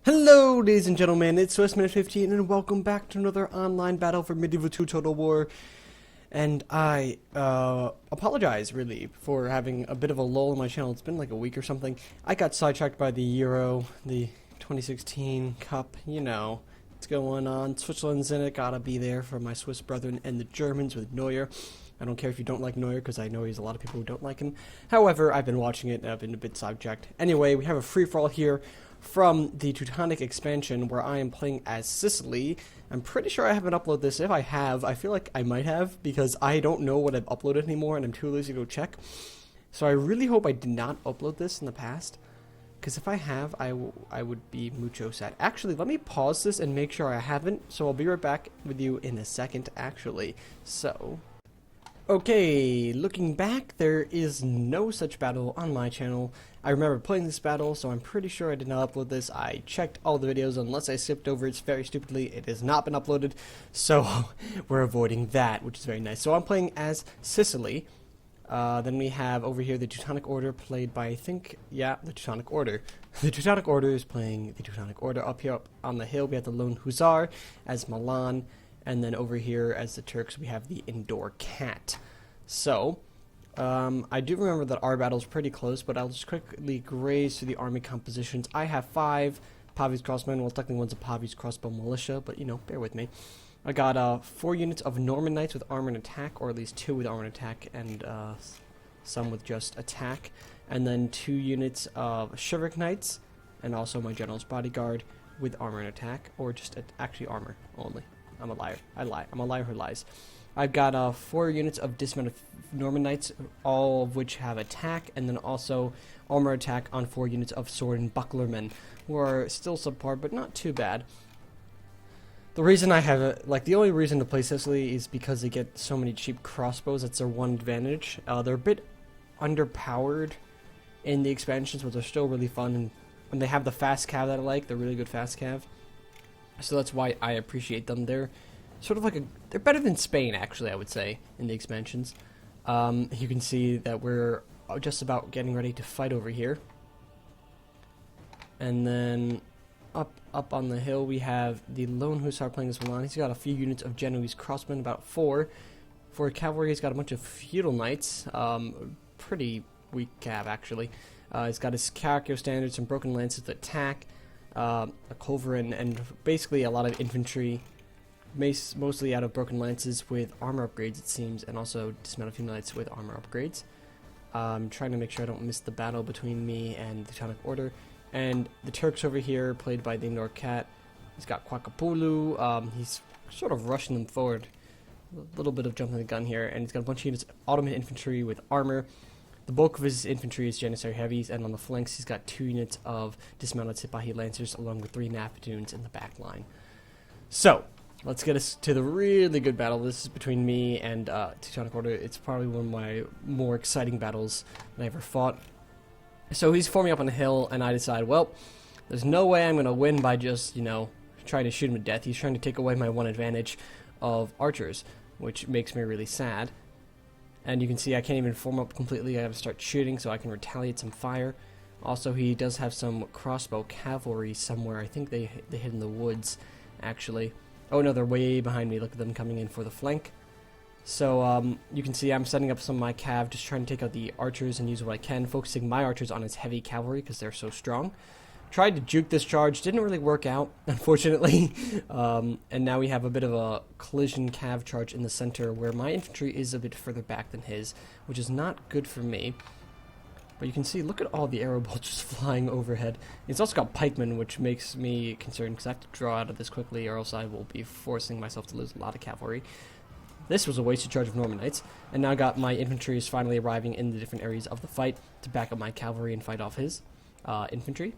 Hello, ladies and gentlemen, it's Swissman 15, and welcome back to another online battle for Medieval 2 Total War. And I apologize, really, for having a bit of a lull in my channel. It's been like a week or something. I got sidetracked by the Euro, the 2016 Cup, you know. What's going on? Switzerland's in it, gotta be there for my Swiss brethren, and the Germans with Neuer. I don't care if you don't like Neuer, because I know there's a lot of people who don't like him. However, I've been watching it, and I've been a bit sidetracked. Anyway, we have a free-for-all here from the Teutonic Expansion, where I am playing as Sicily. I'm pretty sure I haven't uploaded this. If I have, I feel like I might have, because I don't know what I've uploaded anymore, and I'm too lazy to go check. So I really hope I did not upload this in the past, because if I have, I would be mucho sad. Actually, let me pause this and make sure I haven't, so I'll be right back with you in a second, actually. So, okay, looking back, there is no such battle on my channel. I remember playing this battle, so I'm pretty sure I did not upload this. I checked all the videos, unless I skipped over it very stupidly. It has not been uploaded, so we're avoiding that, which is very nice. So I'm playing as Sicily. Then we have over here the Teutonic Order, played by, I think, yeah, the Teutonic Order. The Teutonic Order is playing the Teutonic Order. Up here, up on the hill, we have the Lone Hussar as Milan, and then over here as the Turks, we have the Indoor Cat. So, I do remember that our battle is pretty close, but I'll just quickly graze through the army compositions. I have 5 Pavi's Crossmen. Well, technically one's a Pavi's Crossbow Militia, but, you know, bear with me. I got 4 units of Norman Knights with armor and attack, or at least 2 with armor and attack, and some with just attack. And then 2 units of Chivalric Knights, and also my General's Bodyguard with armor and attack, or just actually armor only. I'm a liar. I lie. I'm a liar who lies. I've got 4 units of dismounted Norman Knights, all of which have attack, and then also armor attack on 4 units of sword and bucklermen, who are still subpar, but not too bad. The reason I have the only reason to play Sicily is because they get so many cheap crossbows. That's their one advantage. They're a bit underpowered in the expansions, but they're still really fun. And when they have the fast cav that I like, they're really good fast cav. So that's why I appreciate them. They're sort of like they're better than Spain, actually, I would say, in the expansions. You can see that we're just about getting ready to fight over here. And then up on the hill, we have the Lone Hussar playing as Milan. He's got a few units of Genoese crossmen, about 4. For cavalry, he's got a bunch of feudal knights. Pretty weak cav, actually. He's got his Caraccio standards, some broken lances that attack, a culverin, and basically a lot of infantry, mostly out of broken lances with armor upgrades, it seems, and also dismounted feudal knights with armor upgrades. I'm trying to make sure I don't miss the battle between me and the Teutonic Order. And the Turks over here, played by the Indoor Cat. He's got Kwakapulu. He's sort of rushing them forward. A little bit of jumping the gun here. And he's got a bunch of units of Ottoman infantry with armor. The bulk of his infantry is Janissary heavies. And on the flanks, he's got 2 units of dismounted Sipahi lancers, along with 3 Napatoons in the back line. So, let's get us to the really good battle. This is between me and Teutonic Order. It's probably one of my more exciting battles that I ever fought. So he's forming up on the hill, and I decide, well, there's no way I'm going to win by just, you know, trying to shoot him to death. He's trying to take away my one advantage of archers, which makes me really sad. And you can see I can't even form up completely. I have to start shooting so I can retaliate some fire. Also, he does have some crossbow cavalry somewhere. I think they hid in the woods, actually. Oh, no, they're way behind me. Look at them coming in for the flank. So, you can see I'm setting up some of my cav, just trying to take out the archers and use what I can, focusing my archers on his heavy cavalry, because they're so strong. Tried to juke this charge, didn't really work out, unfortunately. And now we have a bit of a collision cav charge in the center, where my infantry is a bit further back than his, which is not good for me. But you can see, look at all the arrow bolts just flying overhead. It's also got pikemen, which makes me concerned, because I have to draw out of this quickly, or else I will be forcing myself to lose a lot of cavalry. This was a wasted charge of Norman Knights, and now I got my infantry is finally arriving in the different areas of the fight to back up my cavalry and fight off his infantry.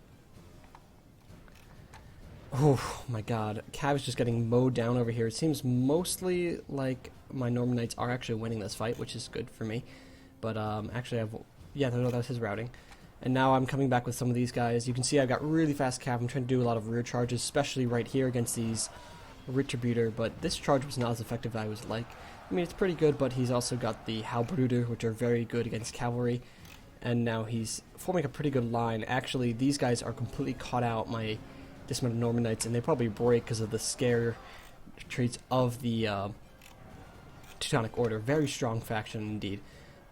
Oh my god, Cav is just getting mowed down over here. It seems mostly like my Norman Knights are actually winning this fight, which is good for me. But actually, yeah, no, that was his routing. And now I'm coming back with some of these guys. You can see I've got really fast Cav. I'm trying to do a lot of rear charges, especially right here against these Retributor, but this charge was not as effective as I was like. I mean, it's pretty good, but he's also got the Halbruder, which are very good against cavalry, and now he's forming a pretty good line. Actually, these guys are completely caught out. My dismounted Norman Knights, and they probably break because of the scare traits of the Teutonic Order. Very strong faction indeed.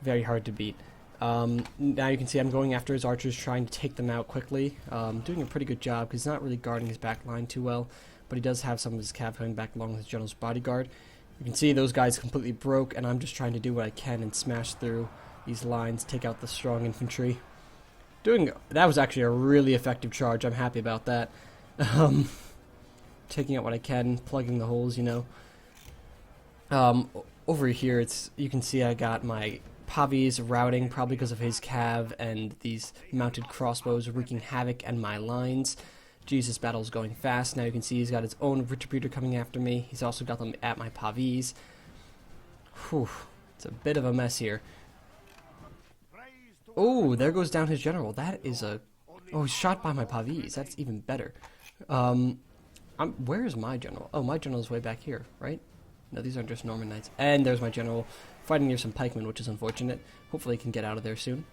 Very hard to beat. Now you can see I'm going after his archers, trying to take them out quickly. Doing a pretty good job because he's not really guarding his back line too well, but he does have some of his cav coming back along with his general's bodyguard. You can see those guys completely broke, and I'm just trying to do what I can and smash through these lines, take out the strong infantry. That was actually a really effective charge. I'm happy about that. Taking out what I can, plugging the holes, you know. Over here, you can see I got my Pavis routing, probably because of his cav and these mounted crossbows wreaking havoc and my lines. Jesus, battle's going fast. Now you can see he's got his own retributor coming after me. He's also got them at my Pavis. Whew, it's a bit of a mess here. Oh, there goes down his general. That is a... Oh, he's shot by my Pavis. That's even better. Where is my general? Oh, my general's way back here, right? No, these aren't just Norman Knights. And there's my general fighting near some pikemen, which is unfortunate. Hopefully he can get out of there soon.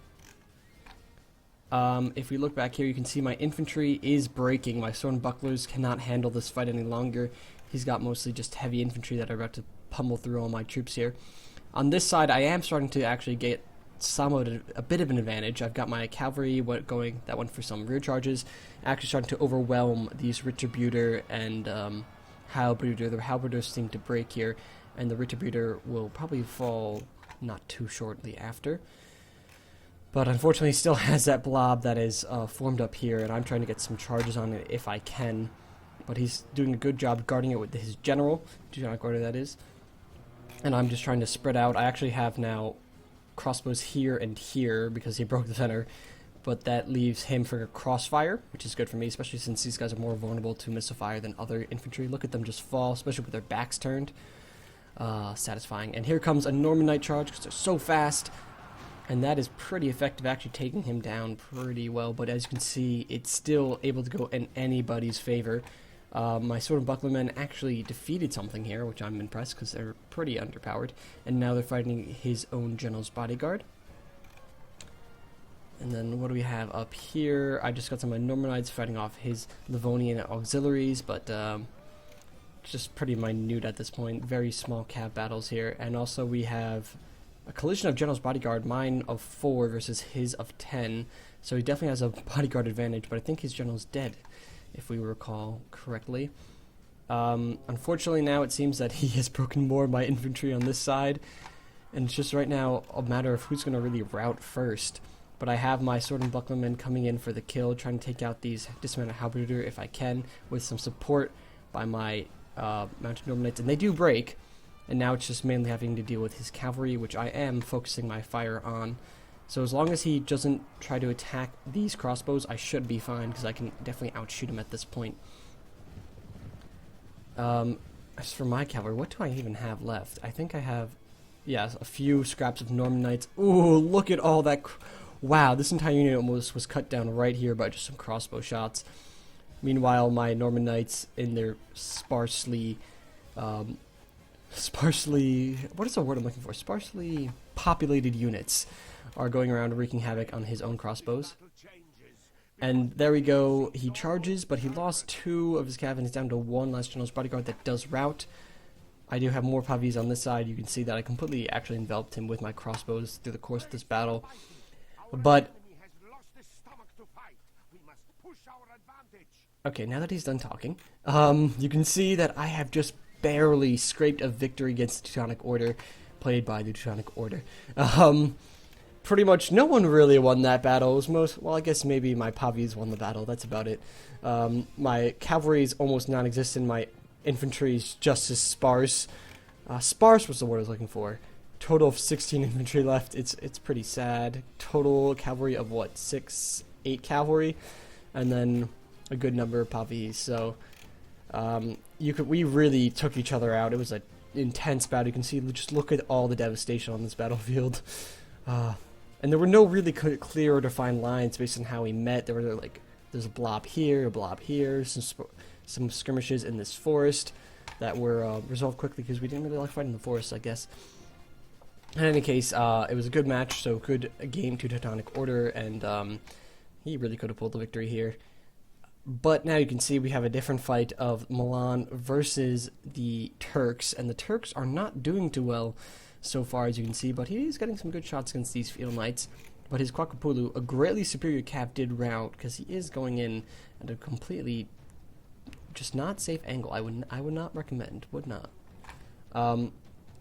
If we look back here, you can see my infantry is breaking. My sword and bucklers cannot handle this fight any longer. He's got mostly just heavy infantry that are about to pummel through all my troops here. On this side, I am starting to actually get a bit of an advantage. I've got my cavalry that went for some rear charges, actually starting to overwhelm these retributor and halberdier. The halberdiers seem to break here, and the retributor will probably fall not too shortly after. But unfortunately, he still has that blob that is formed up here, and I'm trying to get some charges on it if I can. But he's doing a good job guarding it with his general, Teutonic Order that is. And I'm just trying to spread out. I actually have now crossbows here and here because he broke the center, but that leaves him for crossfire, which is good for me, especially since these guys are more vulnerable to missile fire than other infantry. Look at them just fall, especially with their backs turned. Satisfying. And here comes a Norman Knight charge because they're so fast, and that is pretty effective, actually taking him down pretty well. But as you can see, it's still able to go in anybody's favor. My sword and bucklermen actually defeated something here, which I'm impressed because they're pretty underpowered. And now they're fighting his own general's bodyguard. And then what do we have up here? I just got some of my Norman Knights fighting off his Livonian auxiliaries, but just pretty minute at this point. Very small cav battles here. And also we have a collision of general's bodyguard, mine of 4 versus his of 10. So he definitely has a bodyguard advantage, but I think his general's dead, if we recall correctly. Unfortunately now it seems that he has broken more of my infantry on this side, and it's just right now a matter of who's going to really rout first. But I have my sword and bucklermen coming in for the kill, trying to take out these dismounted halberdier if I can, with some support by my mounted Norman Knights, and they do break, and now it's just mainly having to deal with his cavalry, which I am focusing my fire on. So as long as he doesn't try to attack these crossbows, I should be fine, because I can definitely outshoot him at this point. As for my cavalry, what do I even have left? I think I have, yeah, a few scraps of Norman Knights. Ooh, look at all that. Wow, this entire unit almost was cut down right here by just some crossbow shots. Meanwhile, my Norman Knights in their sparsely, what is the word I'm looking for? Sparsely populated units are going around wreaking havoc on his own crossbows. And there we go, he charges, but he lost 2 of his cav and he's down to 1 last general's bodyguard that does rout. I do have more Pavis on this side. You can see that I completely actually enveloped him with my crossbows through the course of this battle. But okay, now that he's done talking, you can see that I have just barely scraped a victory against the Teutonic Order, played by the Teutonic Order. Pretty much no one really won that battle. It was well, I guess maybe my Pavis won the battle. That's about it. My cavalry is almost non-existent. My infantry is just as sparse. Sparse was the word I was looking for. Total of 16 infantry left. It's pretty sad. Total cavalry of what? 8 cavalry, and then a good number of Pavis. So we really took each other out. It was an intense battle. You can see, just look at all the devastation on this battlefield. And there were no really clear or defined lines based on how we met. There were like, there's a blob here, some skirmishes in this forest that were resolved quickly because we didn't really like fighting the forest, I guess. In any case, it was a good match, so good game to Teutonic Order, and he really could have pulled the victory here. But now you can see we have a different fight of Milan versus the Turks, and the Turks are not doing too well so far, as you can see, but he is getting some good shots against these Field Knights. But his Kwakapulu, a greatly superior cav, did rout, because he is going in at a completely just not safe angle. I would not recommend, would not.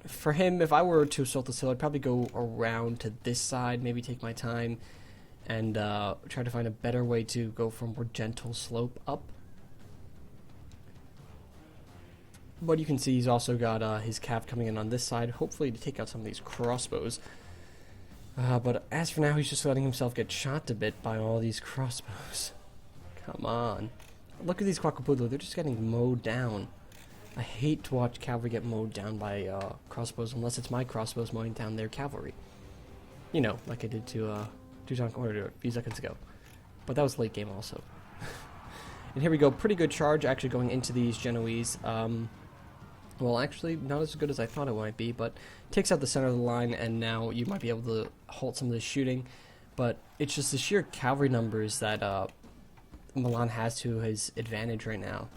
For him, if I were to assault this hill, I'd probably go around to this side, maybe take my time, and try to find a better way to go from more gentle slope up. But you can see he's also got his cav coming in on this side, hopefully to take out some of these crossbows. But as for now, he's just letting himself get shot a bit by all these crossbows. Come on. Look at these Kwakapulu, they're just getting mowed down. I hate to watch cavalry get mowed down by crossbows, unless it's my crossbows mowing down their cavalry. You know, like I did to Teutonic Expansion a few seconds ago. But that was late game also. And here we go, pretty good charge actually going into these Genoese. Well, actually, not as good as I thought it might be, but takes out the center of the line, and now you might be able to halt some of the shooting. But it's just the sheer cavalry numbers that Milan has to his advantage right now.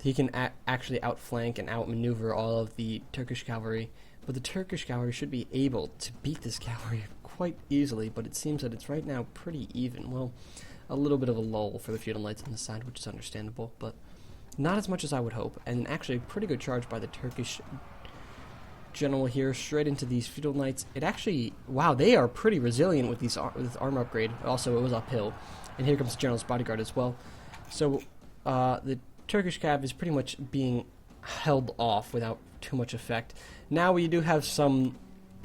He can actually outflank and outmaneuver all of the Turkish cavalry, but the Turkish cavalry should be able to beat this cavalry quite easily, but it seems that it's right now pretty even. Well, a little bit of a lull for the Feudal Knights on the side, which is understandable, but not as much as I would hope. And actually a pretty good charge by the Turkish general here, straight into these Feudal Knights. It actually, wow, they are pretty resilient with these with armor upgrade. Also, it was uphill. And here comes the general's bodyguard as well. So, the Turkish cav is pretty much being held off without too much effect. Now we do have some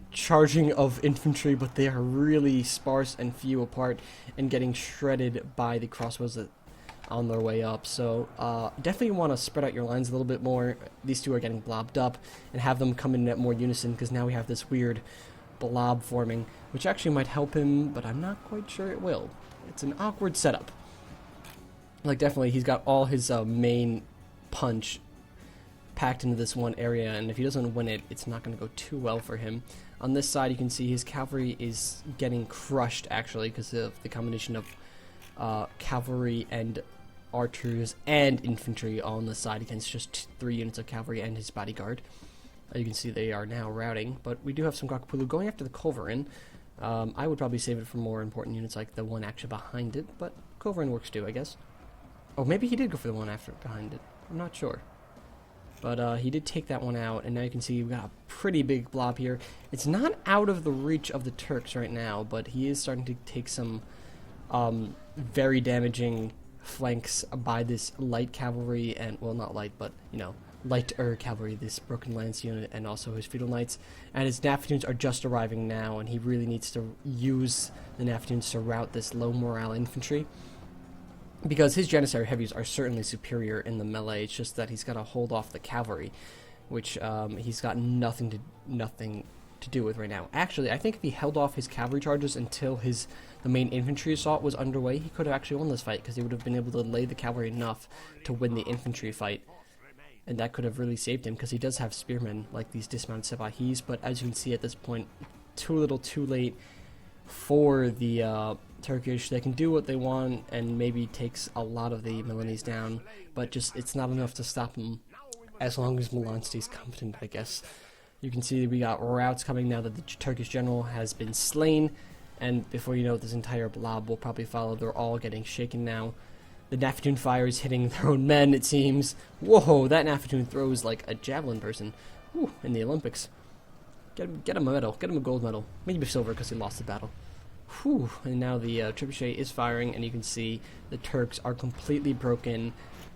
charging of infantry, but they are really sparse and few apart and getting shredded by the crossbows that on their way up. So definitely want to spread out your lines a little bit more. These two are getting blobbed up, and have them come in at more unison, because now we have this weird blob forming, which actually might help him, but I'm not quite sure it will. It's an awkward setup. Like, definitely, he's got all his main punch packed into this one area, and if he doesn't win it, it's not going to go too well for him. On this side, you can see his cavalry is getting crushed, actually, because of the combination of cavalry and archers and infantry all on the side against just 3 units of cavalry and his bodyguard. You can see they are now routing, but we do have some Kwakapulu going after the Culverin. I would probably save it for more important units like the one actually behind it, but Culverin works too, I guess. Oh, maybe he did go for the one after behind it. I'm not sure. But he did take that one out, and now you can see we've got a pretty big blob here. It's not out of the reach of the Turks right now, but he is starting to take some very damaging flanks by this light cavalry, and, well, not light, but, you know, lighter cavalry, this Broken Lance unit, and also his Feudal Knights. And his Nafatoons are just arriving now, and he really needs to use the Nafatoons to rout this low morale infantry, because his Janissary Heavies are certainly superior in the melee. It's just that he's got to hold off the cavalry, which he's got nothing to do with right now. Actually, I think if he held off his cavalry charges until the main infantry assault was underway, he could have actually won this fight, because he would have been able to lay the cavalry enough to win the infantry fight. And that could have really saved him, because he does have spearmen like these dismounted Sepahis, but as you can see at this point, too little too late for the Turkish. They can do what they want and maybe takes a lot of the Milanese down, but just it's not enough to stop them as long as Milan stays confident, I guess. You can see we got routs coming now that the Turkish general has been slain, and before you know it, this entire blob will probably follow. They're all getting shaken now. The Nafatoon fire is hitting their own men, it seems. Whoa, that Nafatoon throws like a javelin person. Whew, in the Olympics. Get him a medal. Get him a gold medal. Maybe silver because he lost the battle. Whew, and now the trebuchet is firing, and you can see the Turks are completely broken.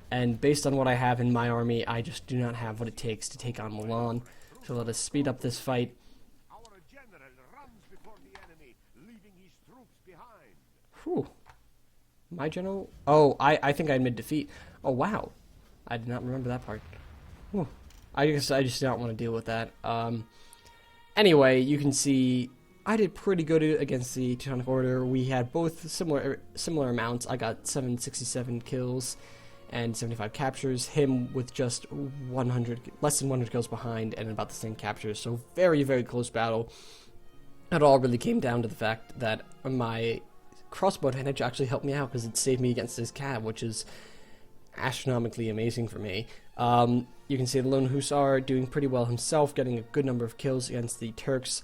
And based on what I have in my army, I just do not have what it takes to take on Milan. So let us speed up this fight. Whew. My general? Oh, I think I mid defeat. Oh, wow. I did not remember that part. Whew. I guess I just don't want to deal with that. Anyway, you can see I did pretty good against the Teutonic Order. We had both similar amounts. I got 767 kills and 75 captures. Him with just less than 100 kills behind and about the same captures. So very, very close battle. It all really came down to the fact that my crossbow advantage actually helped me out because it saved me against his cav, which is astronomically amazing for me. You can see the Lone Hussar doing pretty well himself, getting a good number of kills against the Turks,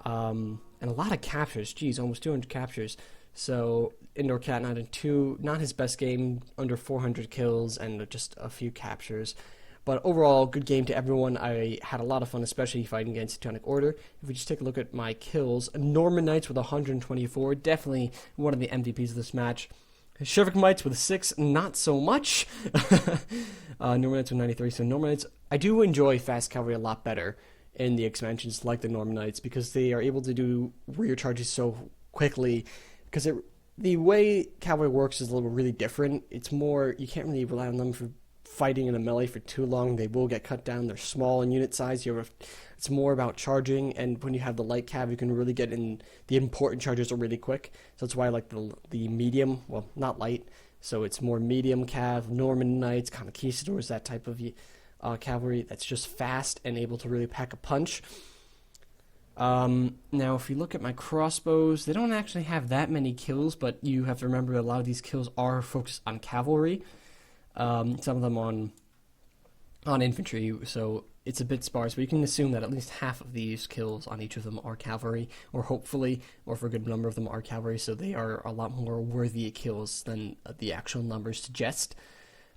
and a lot of captures. Geez, almost 200 captures. So Indoor Cat 9-2, not his best game, under 400 kills and just a few captures. But overall, good game to everyone. I had a lot of fun, especially fighting against Teutonic Order. If we just take a look at my kills, Norman Knights with 124, definitely one of the MVPs of this match. Shivik Mites with 6, not so much. Norman Knights with 93. So Norman Knights, I do enjoy fast cavalry a lot better in the expansions like the Norman Knights because they are able to do rear charges so quickly. Because the way cavalry works is a little really different. It's more, you can't really rely on them for fighting in a melee for too long. They will get cut down. They're small in unit size. It's more about charging, and when you have the light cav, you can really get in the important charges are really quick. So that's why I like the medium, well, not light, so it's more medium cav, Norman Knights, Conquistadors, that type of cavalry that's just fast and able to really pack a punch. Now, if you look at my crossbows, they don't actually have that many kills, but you have to remember that a lot of these kills are focused on cavalry. Some of them on infantry, so it's a bit sparse, but you can assume that at least half of these kills on each of them are cavalry, or hopefully, or for a good number of them are cavalry, so they are a lot more worthy kills than the actual numbers suggest.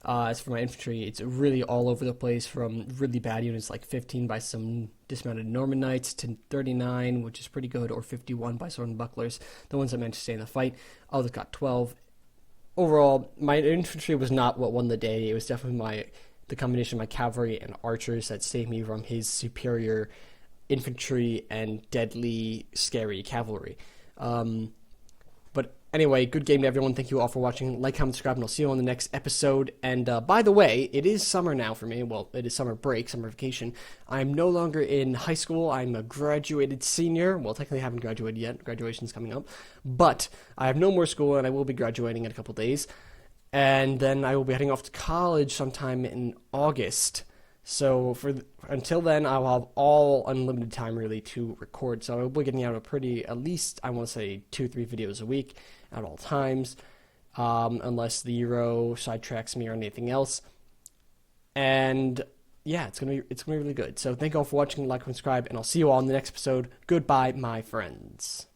As for my infantry, it's really all over the place, from really bad units like 15 by some dismounted Norman Knights to 39, which is pretty good, or 51 by sword and bucklers, the ones that managed to stay in the fight. Others got 12. Overall, my infantry was not what won the day. It was definitely the combination of my cavalry and archers that saved me from his superior infantry and deadly, scary cavalry. But anyway, good game to everyone. Thank you all for watching. Like, comment, subscribe, and I'll see you on the next episode. And by the way, it is summer now for me. Well, it is summer break, summer vacation. I'm no longer in high school. I'm a graduated senior. Well, technically I haven't graduated yet. Graduation's coming up. But I have no more school, and I will be graduating in a couple days. And then I will be heading off to college sometime in August. So until then, I'll have all unlimited time really to record. So I will be getting out at least, I want to say 2-3 videos a week at all times, unless the Euro sidetracks me or anything else. And yeah, it's gonna be really good. So thank you all for watching, like, and subscribe, and I'll see you all in the next episode. Goodbye, my friends.